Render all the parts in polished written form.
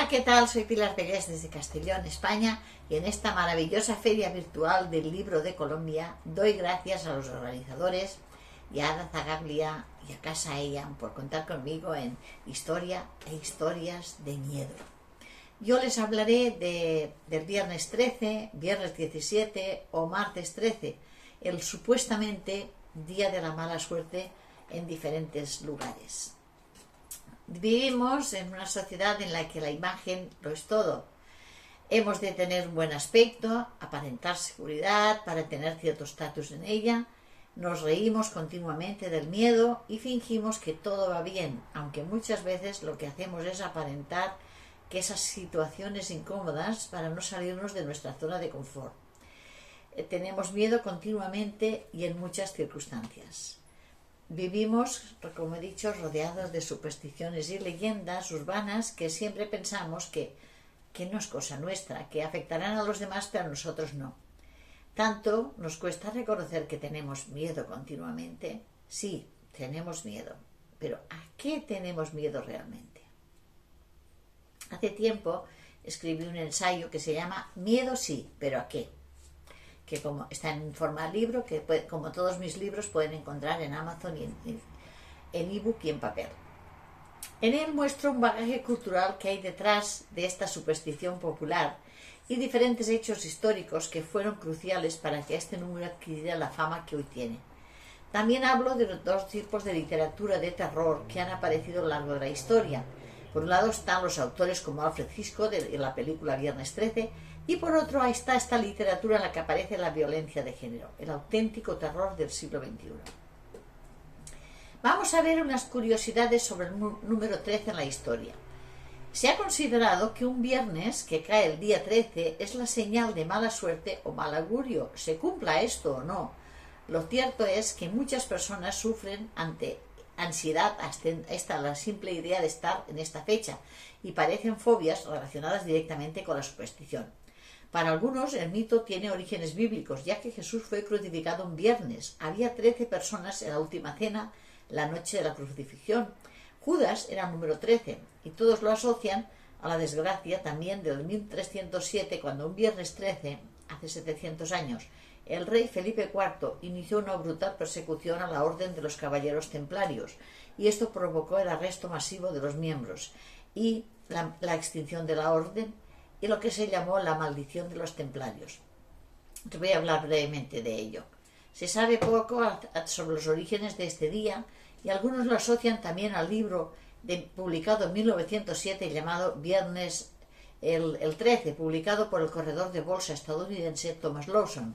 Hola, ¿qué tal? Soy Pilar Pegués desde Castellón, España, y en esta maravillosa feria virtual del libro de Colombia doy gracias a los organizadores y a Ada Zagaglia y a Casa Ellan por contar conmigo en Historia e Historias de Miedo. Yo les hablaré del viernes 13, viernes 17 o martes 13, el supuestamente día de la mala suerte en diferentes lugares. Vivimos en una sociedad en la que la imagen lo es todo. Hemos de tener un buen aspecto, aparentar seguridad para tener cierto estatus en ella. Nos reímos continuamente del miedo y fingimos que todo va bien, aunque muchas veces lo que hacemos es aparentar que esas situaciones incómodas para no salirnos de nuestra zona de confort. Tenemos miedo continuamente y en muchas circunstancias. Vivimos, como he dicho, rodeados de supersticiones y leyendas urbanas que siempre pensamos que no es cosa nuestra, que afectarán a los demás pero a nosotros no. Tanto nos cuesta reconocer que tenemos miedo continuamente. Sí, tenemos miedo, pero ¿a qué tenemos miedo realmente? Hace tiempo escribí un ensayo que se llama Miedo sí, pero ¿a qué? Que como está en forma de libro, que como todos mis libros pueden encontrar en Amazon y en ebook y en papel. En él muestro un bagaje cultural que hay detrás de esta superstición popular y diferentes hechos históricos que fueron cruciales para que este número adquiriera la fama que hoy tiene. También hablo de los dos tipos de literatura de terror que han aparecido a lo largo de la historia. Por un lado están los autores como Alfred Hitchcock de la película Viernes 13, y por otro está esta literatura en la que aparece la violencia de género, el auténtico terror del siglo XXI. Vamos a ver unas curiosidades sobre el número 13 en la historia. Se ha considerado que un viernes que cae el día 13 es la señal de mala suerte o mal augurio, se cumpla esto o no. Lo cierto es que muchas personas sufren ante ansiedad hasta la simple idea de estar en esta fecha y padecen fobias relacionadas directamente con la superstición. Para algunos el mito tiene orígenes bíblicos, ya que Jesús fue crucificado un viernes. Había 13 personas en la última cena, la noche de la crucifixión. Judas era el número 13 y todos lo asocian a la desgracia también del 1307, cuando un viernes 13, hace 700 años, el rey Felipe IV inició una brutal persecución a la orden de los caballeros templarios y esto provocó el arresto masivo de los miembros y la extinción de la orden y lo que se llamó la maldición de los templarios. Te voy a hablar brevemente de ello. Se sabe poco sobre los orígenes de este día y algunos lo asocian también al libro publicado en 1907 llamado Viernes el 13, publicado por el corredor de bolsa estadounidense Thomas Lawson,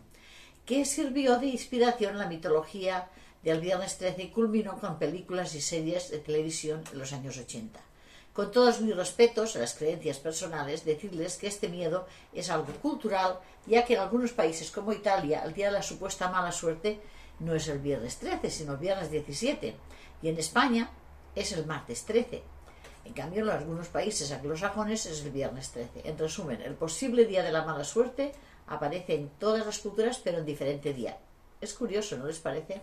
que sirvió de inspiración en la mitología del Viernes 13 y culminó con películas y series de televisión en los años 80. Con todos mis respetos a las creencias personales, decirles que este miedo es algo cultural, ya que en algunos países como Italia el día de la supuesta mala suerte no es el viernes 13, sino el viernes 17, y en España es el martes 13. En cambio, en algunos países anglosajones es el viernes 13. En resumen, el posible día de la mala suerte aparece en todas las culturas, pero en diferente día. Es curioso, ¿no les parece?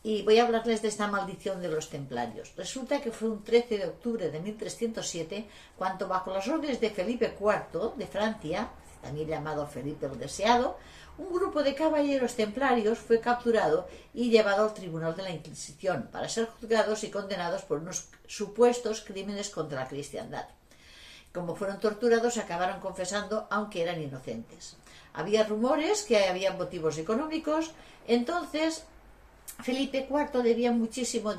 Y voy a hablarles de esta maldición de los templarios. Resulta que fue un 13 de octubre de 1307, cuando bajo las órdenes de Felipe IV de Francia, también llamado Felipe el Deseado, un grupo de caballeros templarios fue capturado y llevado al tribunal de la Inquisición para ser juzgados y condenados por unos supuestos crímenes contra la cristiandad. Como fueron torturados, acabaron confesando, aunque eran inocentes. Había rumores que había motivos económicos, entonces Felipe IV debía muchísimo,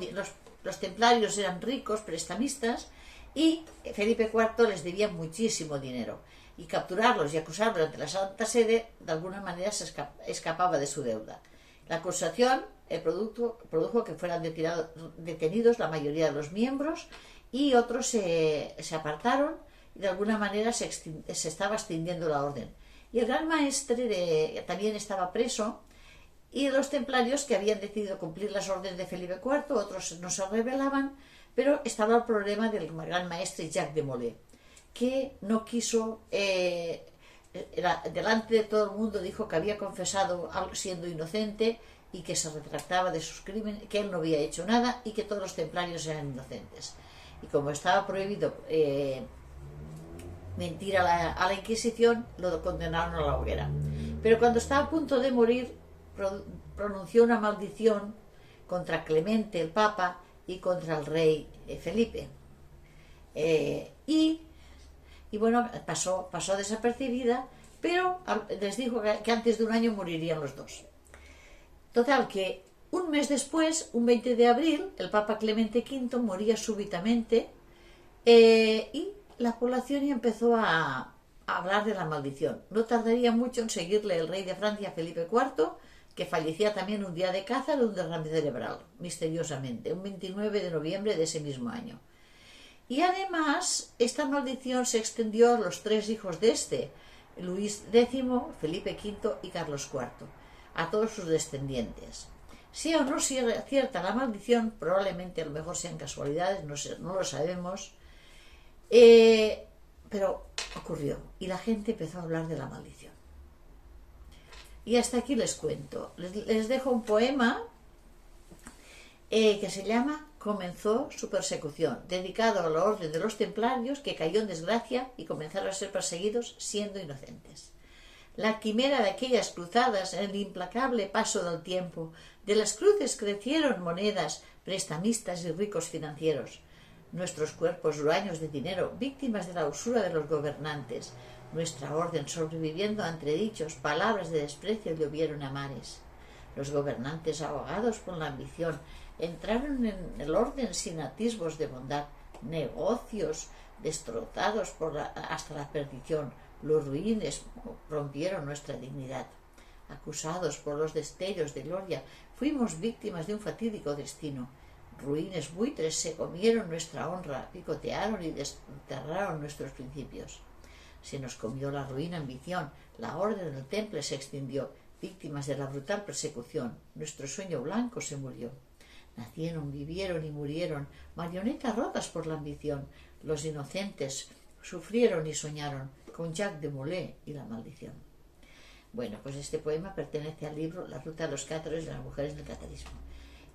los templarios eran ricos, prestamistas, y Felipe IV les debía muchísimo dinero, y capturarlos y acusarlos ante la Santa Sede de alguna manera se escapaba de su deuda. La acusación produjo que fueran detenidos la mayoría de los miembros y otros se apartaron y de alguna manera se estaba extinguiendo la orden. Y el gran maestre también estaba preso. Y los templarios, que habían decidido cumplir las órdenes de Felipe IV, otros no se rebelaban, pero estaba el problema del gran maestre Jacques de Molay, que no quiso, delante de todo el mundo dijo que había confesado siendo inocente y que se retractaba de sus crímenes, que él no había hecho nada y que todos los templarios eran inocentes. Y como estaba prohibido mentir a la Inquisición, lo condenaron a la hoguera. Pero cuando estaba a punto de morir, pronunció una maldición contra Clemente, el Papa, y contra el rey Felipe. Y bueno, pasó desapercibida, pero les dijo que antes de un año morirían los dos. Total, que un mes después, un 20 de abril, el Papa Clemente V moría súbitamente, y la población ya empezó a hablar de la maldición. No tardaría mucho en seguirle el rey de Francia, Felipe IV, que fallecía también un día de caza de un derrame cerebral, misteriosamente, un 29 de noviembre de ese mismo año. Y además, esta maldición se extendió a los tres hijos de este, Luis X, Felipe V y Carlos IV, a todos sus descendientes. Sea o no sea cierta la maldición, probablemente a lo mejor sean casualidades, no lo sabemos, pero ocurrió y la gente empezó a hablar de la maldición. Y hasta aquí les cuento. Les dejo un poema que se llama Comenzó su persecución, dedicado a la orden de los templarios, que cayó en desgracia y comenzaron a ser perseguidos siendo inocentes. La quimera de aquellas cruzadas en el implacable paso del tiempo, de las cruces crecieron monedas, prestamistas y ricos financieros. Nuestros cuerpos huraños de dinero, víctimas de la usura de los gobernantes, nuestra orden sobreviviendo a entredichos, palabras de desprecio llovieron a mares. Los gobernantes, ahogados por la ambición, entraron en el orden sin atisbos de bondad, negocios destrozados hasta la perdición, los ruines rompieron nuestra dignidad. Acusados por los destellos de gloria, fuimos víctimas de un fatídico destino. Ruines buitres se comieron nuestra honra, picotearon y desterraron nuestros principios. Se nos comió la ruin ambición, la orden del temple se extinguió, víctimas de la brutal persecución, nuestro sueño blanco se murió. Nacieron, vivieron y murieron, marionetas rotas por la ambición. Los inocentes sufrieron y soñaron con Jacques de Molay y la maldición. Bueno, pues este poema pertenece al libro La ruta de los cátaros y las mujeres del catarismo.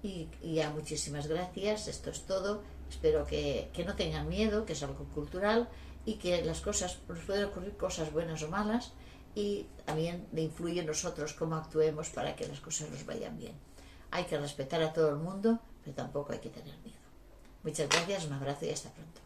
Y ya muchísimas gracias, esto es todo. Espero que no tengan miedo, que es algo cultural y que las cosas, nos pueden ocurrir cosas buenas o malas, y también influye en nosotros cómo actuemos para que las cosas nos vayan bien. Hay que respetar a todo el mundo, pero tampoco hay que tener miedo. Muchas gracias, un abrazo y hasta pronto.